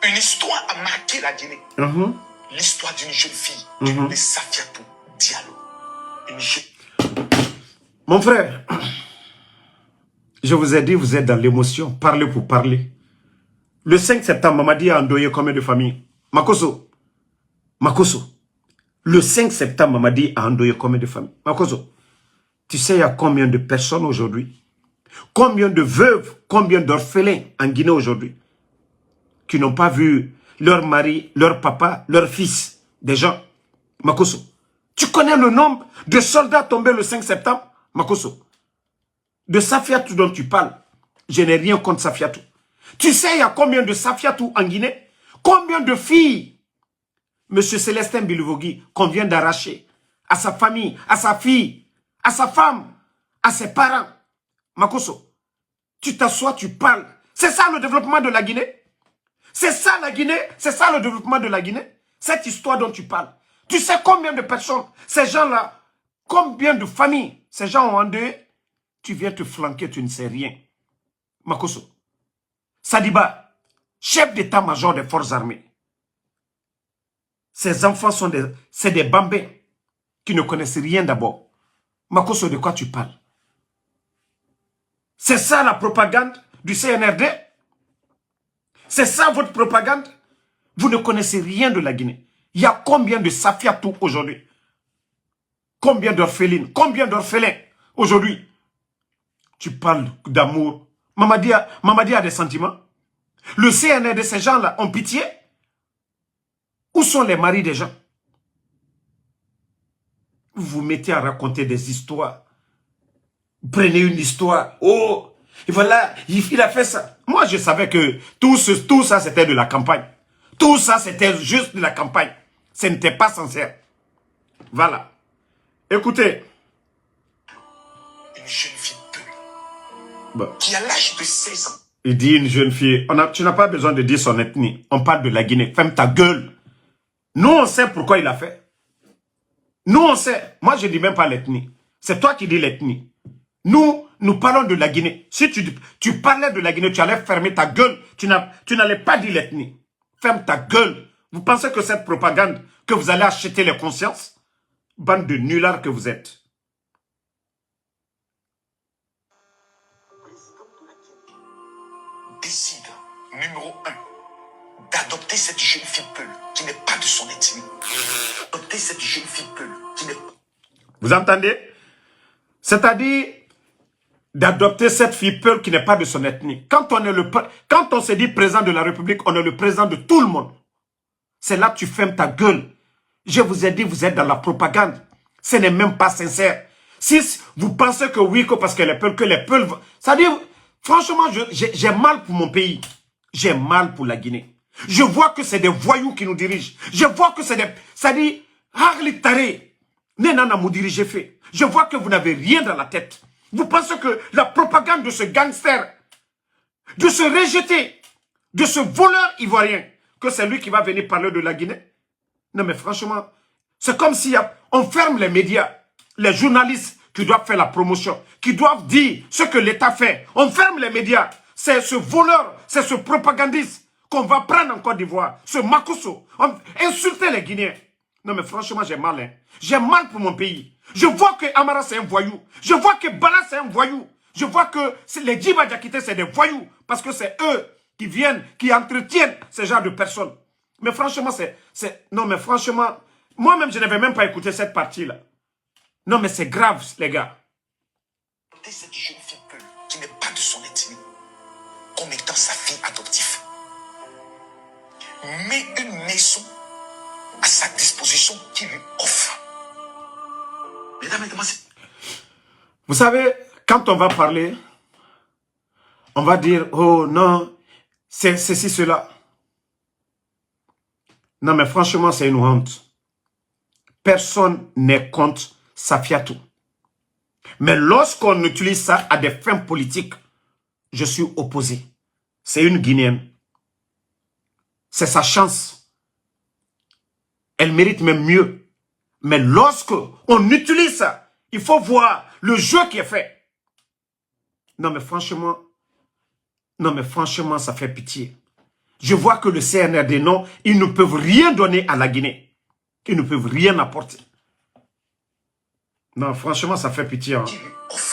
Une histoire a marqué la Guinée. L'histoire d'une jeune fille du nom de Safiatou Diallo. Une jeune... Mon frère, je vous ai dit, vous êtes dans l'émotion. Parlez pour parler. Le 5 septembre, Mamadi a endeuillé combien de familles? Makoso. Le 5 septembre, Mamadi a endeuillé combien de familles? Makoso. Tu sais, il y a combien de personnes aujourd'hui? Combien de veuves, combien d'orphelins en Guinée aujourd'hui qui n'ont pas vu leur mari, leur papa, leur fils, des gens? Makoso. Tu connais le nombre de soldats tombés le 5 septembre? Makoso. De Safiatou dont tu parles, je n'ai rien contre Safiatou. Tu sais, il y a combien de Safiatou en Guinée? Combien de filles, Monsieur Célestin Bilivogui, qu'on vient d'arracher à sa famille, à sa fille, à sa femme, à ses parents? Makoso, tu t'assois, tu parles. C'est ça le développement de la Guinée? C'est ça la Guinée? C'est ça le développement de la Guinée? Cette histoire dont tu parles. Tu sais combien de personnes, ces gens-là, combien de familles, ces gens ont endeuillé? Tu viens te flanquer, tu ne sais rien. Makoso. Sadiba, chef d'état-major des forces armées. Ces enfants sont des bambins qui ne connaissent rien d'abord. Makoso, de quoi tu parles? C'est ça la propagande du CNRD? C'est ça votre propagande? Vous ne connaissez rien de la Guinée. Il y a combien de Safiatou aujourd'hui? Combien d'orphelines? Combien d'orphelins aujourd'hui? Tu parles d'amour. Mamadi a des sentiments. Le CNRD, ces gens-là ont pitié. Où sont les maris des gens? Vous vous mettez à raconter des histoires. Prenez une histoire. Oh, et voilà, il a fait ça. Moi, je savais que tout ça, c'était de la campagne. Tout ça, c'était juste de la campagne. Ce n'était pas sincère. Voilà. Écoutez. Une jeune fille qui a l'âge de 16 ans. Il dit une jeune fille. Tu n'as pas besoin de dire son ethnie. On parle de la Guinée. Ferme ta gueule. Nous, on sait pourquoi il a fait. Nous, on sait. Moi, je ne dis même pas l'ethnie. C'est toi qui dis l'ethnie. Nous parlons de la Guinée. Si tu parlais de la Guinée, tu allais fermer ta gueule. Tu n'allais pas dire l'ethnie. Ferme ta gueule. Vous pensez que cette propagande, que vous allez acheter les consciences? Bande de nullards que vous êtes. Décide, numéro 1, d'adopter cette jeune fille Peul qui n'est pas de son ethnie. Adopter cette jeune fille Peul qui n'est pas... Vous entendez? C'est-à-dire d'adopter cette fille Peul qui n'est pas de son ethnie. Quand on se dit président de la République, on est le président de tout le monde. C'est là que tu fermes ta gueule. Je vous ai dit, vous êtes dans la propagande. Ce n'est même pas sincère. Si vous pensez que oui, parce que les Peuls... C'est-à-dire, franchement, j'ai mal pour mon pays. J'ai mal pour la Guinée. Je vois que c'est des voyous qui nous dirigent. Je vois que c'est des... C'est-à-dire, Harli Taré, Nenana mou dirige fait. Je vois que vous n'avez rien dans la tête. Vous pensez que la propagande de ce gangster, de ce rejeté, de ce voleur ivoirien, que c'est lui qui va venir parler de la Guinée? Non mais franchement, c'est comme si on ferme les médias, les journalistes qui doivent faire la promotion, qui doivent dire ce que l'État fait. On ferme les médias. C'est ce voleur, c'est ce propagandiste qu'on va prendre en Côte d'Ivoire, ce Makoso. Insulter les Guinéens. Non mais franchement, j'ai mal. Hein. J'ai mal pour mon pays. Je vois que Amara c'est un voyou. Je vois que Bala c'est un voyou. Je vois que les Djiba Diakité c'est des voyous. Parce que c'est eux qui viennent, qui entretiennent ce genre de personnes. Mais franchement, non mais franchement, moi-même je n'avais même pas écouté cette partie-là. Non mais c'est grave les gars. Cette jeune fille Peul qui n'est pas de son ethnie comme étant sa fille adoptive. Mets une maison à sa disposition qui lui offre. Mesdames et mesdemoiselles. Vous savez, quand on va parler, on va dire, oh non, c'est ceci, cela. Non mais franchement, c'est une honte. Personne n'est contre Safiatou. Mais lorsqu'on utilise ça à des fins politiques, je suis opposé. C'est une Guinéenne. C'est sa chance. Elle mérite même mieux. Mais lorsque on utilise ça, il faut voir le jeu qui est fait. Non mais franchement, ça fait pitié. Je vois que le CNRD, non, ils ne peuvent rien donner à la Guinée. Ils ne peuvent rien apporter. Non, franchement, ça fait pitié. Hein. Qui lui offre